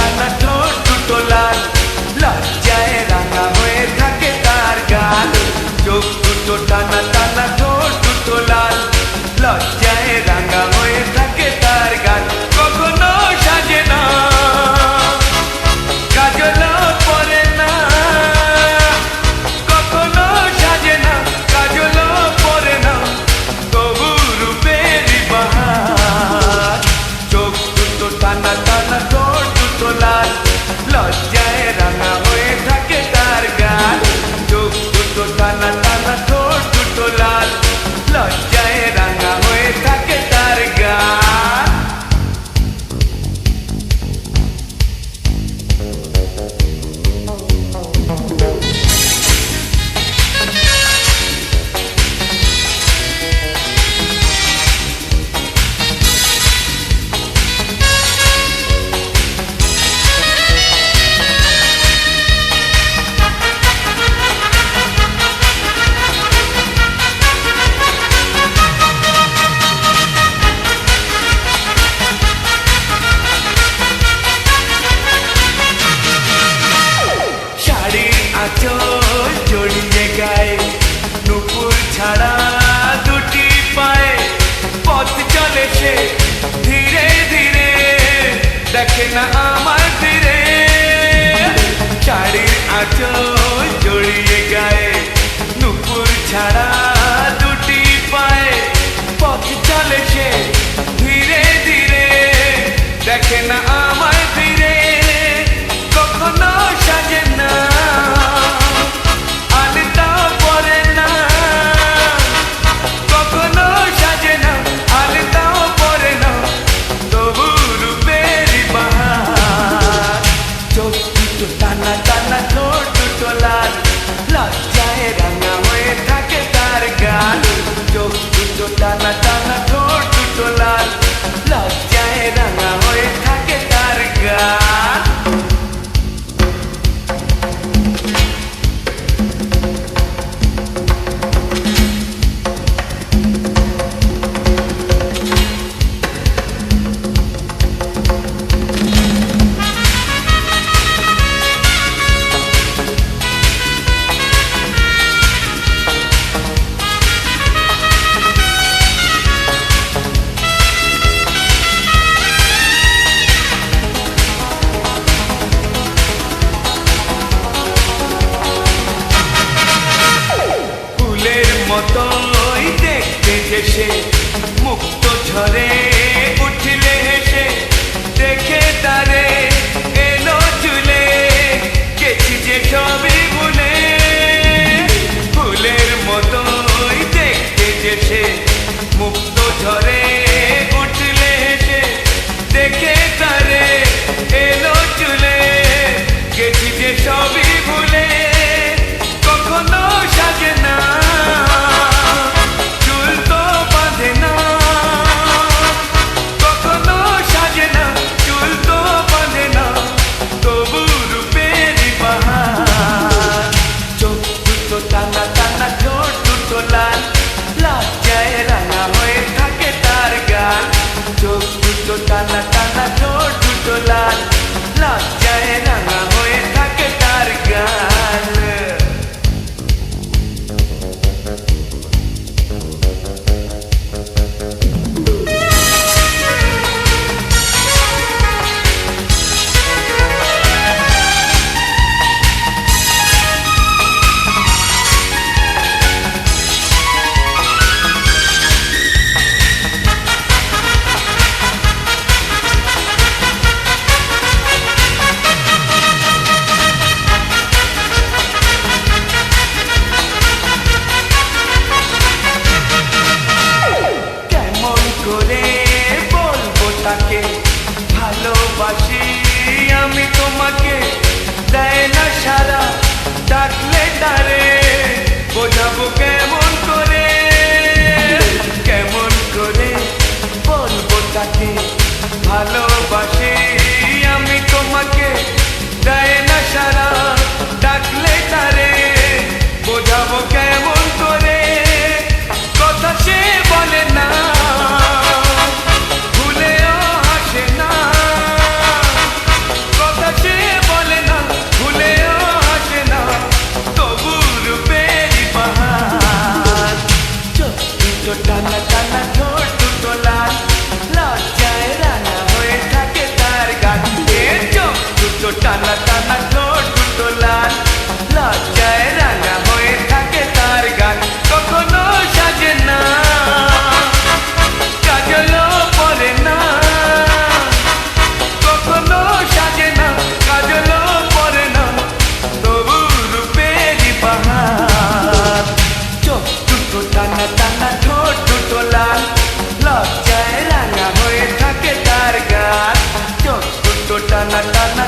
টানা ঠোঁট দুটো লাল, লজ্জায় রাঙা হয়ে থাকে তার গাল। চোখ দুটো টানা টানা ঠোঁট দুটো লাল, লজ্জায় রাঙা হয়ে থাকে তার গাল। কখনো সাজে না, কাজলও পরে না, কখনো সাজে না, কাজলও পরে না, তবু রূপেরই বাহার। চোখ দুটো টানা টানা ঠোঁট দুটো লাল, লজ্জায় রাঙা হয়ে থাকে তার গাল। চোখ দুটো টানা টানা ঠোঁট দুটো লাল, লজ্জায় রাঙা হয়ে থাকে তার গাল। আঁচল জড়িয়ে গায়ে, নুপুর ছাড়া দুটি পায়ে, পথ চলে সে ধীরে ধীরে, দেখে না আমার ধীরে। শাড়ির আঁচল জড়িয়ে গায়ে, নুপুর ছাড়া দুটি পায়ে, পথ চলে সে ধীরে ধীরে, দেখে না আমার ধীরে। কখনো সাজে না, আলতাও পরে না, কখনো সাজে না, আলতাও পরে না, তবু রূপেরই বাহার। চোখ দুটো টানা টানা ঠোঁট দুটো লাল, লজ্জায় রাঙা হয়ে থাকে তার গাল। চোখ দুটো টানা টানা ঠোঁট দুটো লাল, লজ্জায় রাঙা হয়ে থাকে তার গাল। মতোই দেখতে যে সে, মুক্ত ঝরে উঠলে হেসে, দেখে তারে এলো চুলে, গেছি যে সবই ভুলে। ফুলের মতোই দেখতে যে সে, মুক্ত ঝরে উঠলে হেসে, দেখে তারে এলো চুলে, গেছি যে সবই ভুলে। কখনো সাজে না, টানা টানা ঠোঁট দুটো লাল, লজ্জায় রাঙা হয়ে থাকে তার গাল। চোখ দুটো টানা টানা ঠোঁট দুটো লাল, লজ্জায় রাঙা হয়ে থাকে তার গাল। দুটো টানা টানা